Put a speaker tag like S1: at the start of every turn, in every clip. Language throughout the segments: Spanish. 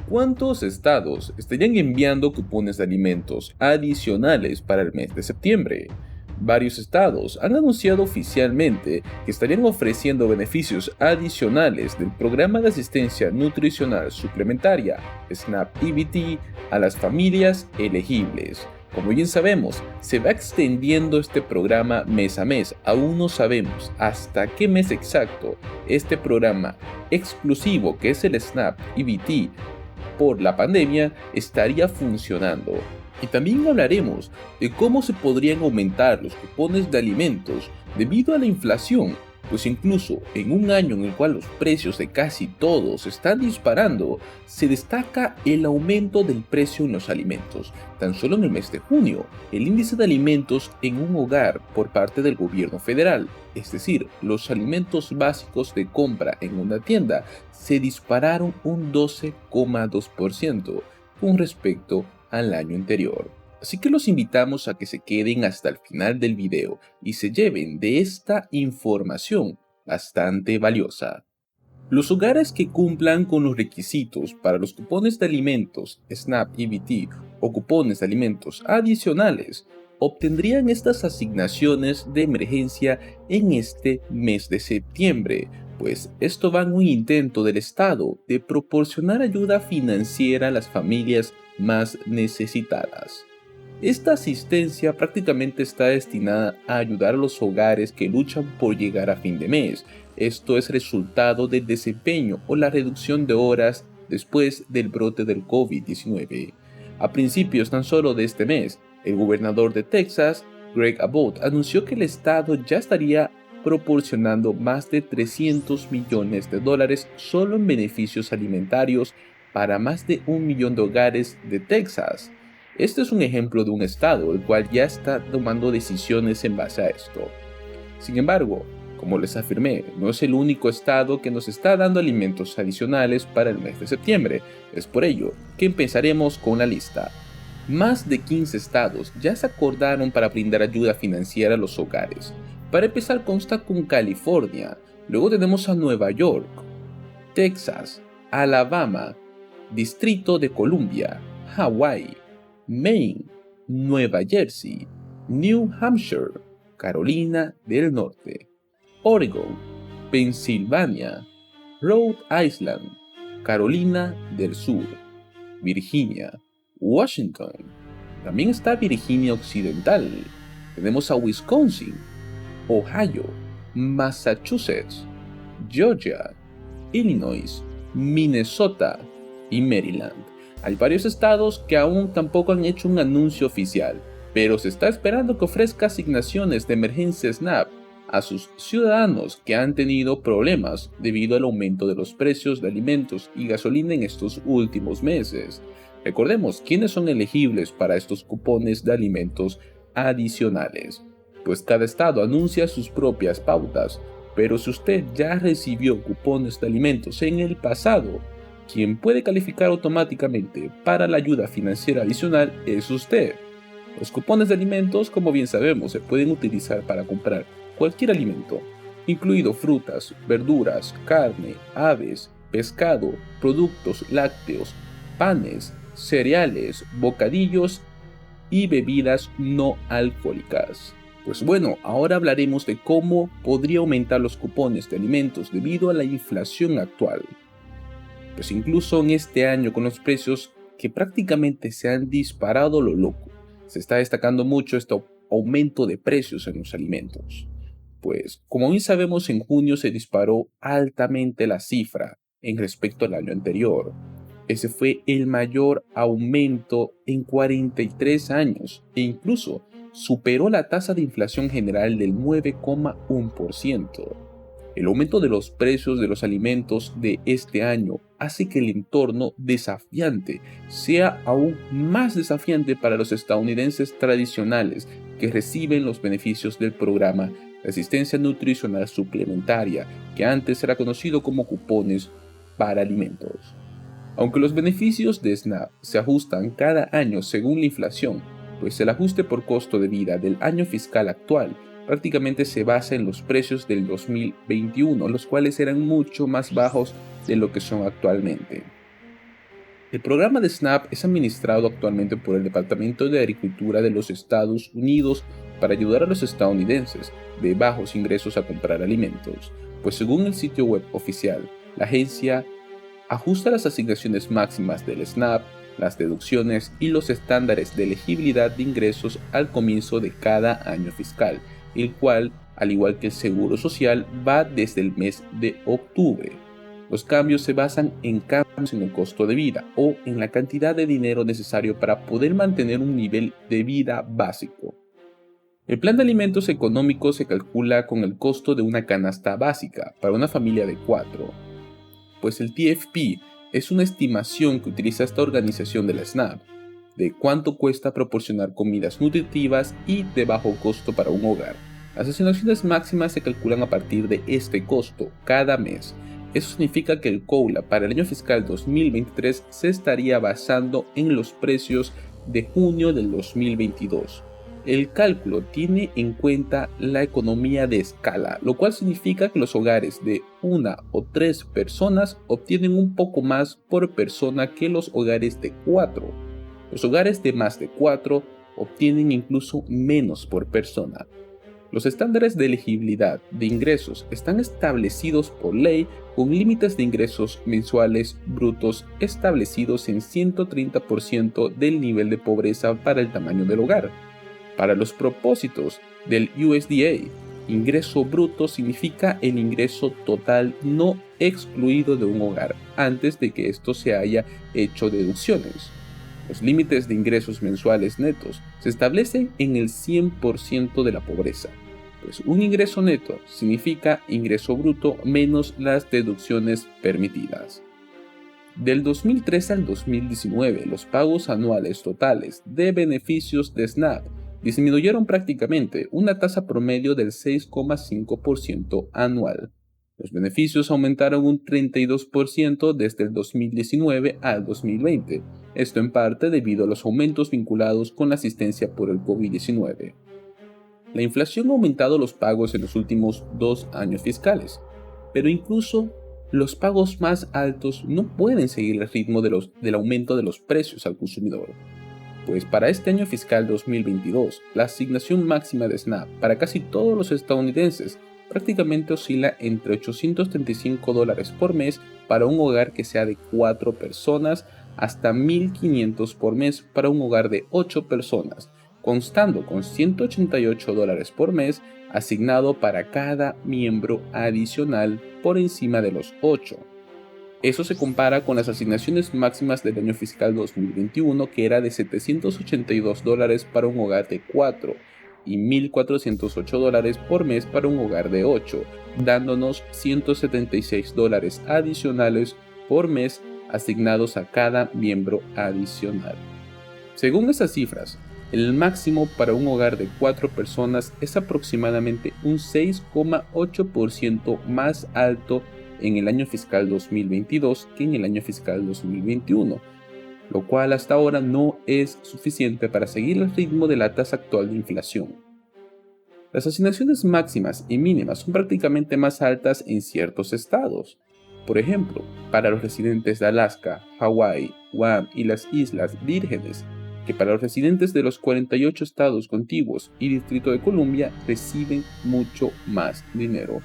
S1: ¿Cuántos estados estarían enviando cupones de alimentos adicionales para el mes de septiembre? Varios estados han anunciado oficialmente que estarían ofreciendo beneficios adicionales del Programa de Asistencia Nutricional Suplementaria, SNAP EBT, a las familias elegibles. Como bien sabemos, se va extendiendo este programa mes a mes. Aún no sabemos hasta qué mes exacto este programa exclusivo, que es el SNAP EBT, por la pandemia estaría funcionando. Y también hablaremos de cómo se podrían aumentar los cupones de alimentos debido a la inflación, pues incluso en un año en el cual los precios de casi todos están disparando, se destaca el aumento del precio en los alimentos. Tan solo en el mes de junio, el índice de alimentos en un hogar por parte del gobierno federal, es decir, los alimentos básicos de compra en una tienda, se dispararon un 12,2% con respecto al año anterior. Así que los invitamos a que se queden hasta el final del video y se lleven de esta información bastante valiosa. Los hogares que cumplan con los requisitos para los cupones de alimentos SNAP EBT o cupones de alimentos adicionales obtendrían estas asignaciones de emergencia en este mes de septiembre, pues esto va en un intento del Estado de proporcionar ayuda financiera a las familias más necesitadas. Esta asistencia prácticamente está destinada a ayudar a los hogares que luchan por llegar a fin de mes. Esto es resultado del desempeño o la reducción de horas después del brote del COVID-19. A principios tan solo de este mes, el gobernador de Texas, Greg Abbott, anunció que el estado ya estaría proporcionando más de $300 millones solo en beneficios alimentarios para más de 1 millón de hogares de Texas. Este es un ejemplo de un estado el cual ya está tomando decisiones en base a esto. Sin embargo, como les afirmé, no es el único estado que nos está dando alimentos adicionales para el mes de septiembre. Es por ello que empezaremos con la lista. Más de 15 estados ya se acordaron para brindar ayuda financiera a los hogares. Para empezar consta con California, luego tenemos a Nueva York, Texas, Alabama, Distrito de Columbia, Hawái, Maine, Nueva Jersey, New Hampshire, Carolina del Norte, Oregon, Pensilvania, Rhode Island, Carolina del Sur, Virginia, Washington. También está Virginia Occidental. Tenemos a Wisconsin, Ohio, Massachusetts, Georgia, Illinois, Minnesota y Maryland. Hay varios estados que aún tampoco han hecho un anuncio oficial, pero se está esperando que ofrezca asignaciones de emergencia SNAP a sus ciudadanos que han tenido problemas debido al aumento de los precios de alimentos y gasolina en estos últimos meses. Recordemos quiénes son elegibles para estos cupones de alimentos adicionales, pues cada estado anuncia sus propias pautas, pero si usted ya recibió cupones de alimentos en el pasado, quien puede calificar automáticamente para la ayuda financiera adicional es usted. Los cupones de alimentos, como bien sabemos, se pueden utilizar para comprar cualquier alimento, incluido frutas, verduras, carne, aves, pescado, productos lácteos, panes, cereales, bocadillos y bebidas no alcohólicas. Pues bueno, ahora hablaremos de cómo podría aumentar los cupones de alimentos debido a la inflación actual. Pues incluso en este año, con los precios que prácticamente se han disparado lo loco, se está destacando mucho este aumento de precios en los alimentos. Pues como bien sabemos, en junio se disparó altamente la cifra en respecto al año anterior. Ese fue el mayor aumento en 43 años e incluso superó la tasa de inflación general del 9,1%. El aumento de los precios de los alimentos de este año hace que el entorno desafiante sea aún más desafiante para los estadounidenses tradicionales que reciben los beneficios del programa de asistencia nutricional suplementaria, que antes era conocido como cupones para alimentos. Aunque los beneficios de SNAP se ajustan cada año según la inflación, pues el ajuste por costo de vida del año fiscal actual prácticamente se basa en los precios del 2021, los cuales eran mucho más bajos de lo que son actualmente. El programa de SNAP es administrado actualmente por el Departamento de Agricultura de los Estados Unidos para ayudar a los estadounidenses de bajos ingresos a comprar alimentos, pues según el sitio web oficial, la agencia ajusta las asignaciones máximas del SNAP, las deducciones y los estándares de elegibilidad de ingresos al comienzo de cada año fiscal, el cual, al igual que el Seguro Social, va desde el mes de octubre. Los cambios se basan en cambios en el costo de vida o en la cantidad de dinero necesario para poder mantener un nivel de vida básico. El plan de alimentos económicos se calcula con el costo de una canasta básica para una familia de 4, pues el TFP es una estimación que utiliza esta organización de la SNAP de cuánto cuesta proporcionar comidas nutritivas y de bajo costo para un hogar. Las asignaciones máximas se calculan a partir de este costo cada mes. Eso significa que el COLA para el año fiscal 2023 se estaría basando en los precios de junio del 2022. El cálculo tiene en cuenta la economía de escala, lo cual significa que los hogares de 1 o 3 personas obtienen un poco más por persona que los hogares de 4. Los hogares de más de 4 obtienen incluso menos por persona. Los estándares de elegibilidad de ingresos están establecidos por ley con límites de ingresos mensuales brutos establecidos en 130% del nivel de pobreza para el tamaño del hogar. Para los propósitos del USDA, ingreso bruto significa el ingreso total no excluido de un hogar antes de que esto se haya hecho deducciones. Los límites de ingresos mensuales netos se establecen en el 100% de la pobreza, pues un ingreso neto significa ingreso bruto menos las deducciones permitidas. Del 2013 al 2019, los pagos anuales totales de beneficios de SNAP disminuyeron prácticamente una tasa promedio del 6,5% anual. Los beneficios aumentaron un 32% desde el 2019 al 2020, esto en parte debido a los aumentos vinculados con la asistencia por el COVID-19. La inflación ha aumentado los pagos en los últimos 2 años fiscales, pero incluso los pagos más altos no pueden seguir el ritmo del aumento de los precios al consumidor. Pues para este año fiscal 2022, la asignación máxima de SNAP para casi todos los estadounidenses prácticamente oscila entre $835 por mes para un hogar que sea de 4 personas hasta $1,500 por mes para un hogar de 8 personas, constando con $188 por mes asignado para cada miembro adicional por encima de los 8. Eso se compara con las asignaciones máximas del año fiscal 2021, que era de $782 para un hogar de 4 y $1,408 por mes para un hogar de 8, dándonos $176 adicionales por mes asignados a cada miembro adicional. Según estas cifras, el máximo para un hogar de 4 personas es aproximadamente un 6,8% más alto en el año fiscal 2022 que en el año fiscal 2021, lo cual hasta ahora no es suficiente para seguir el ritmo de la tasa actual de inflación. Las asignaciones máximas y mínimas son prácticamente más altas en ciertos estados. Por ejemplo, para los residentes de Alaska, Hawái, Guam y las Islas Vírgenes, que para los residentes de los 48 estados contiguos y Distrito de Columbia reciben mucho más dinero.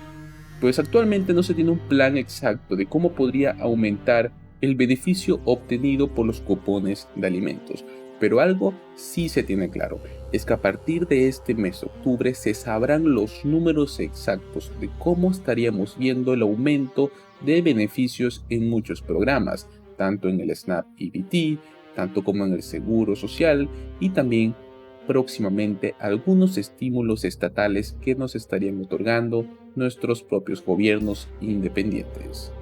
S1: Pues actualmente no se tiene un plan exacto de cómo podría aumentar el beneficio obtenido por los cupones de alimentos. Pero algo sí se tiene claro, es que a partir de este mes de octubre se sabrán los números exactos de cómo estaríamos viendo el aumento de beneficios en muchos programas, tanto en el SNAP EBT, tanto como en el Seguro Social y también próximamente algunos estímulos estatales que nos estarían otorgando nuestros propios gobiernos independientes.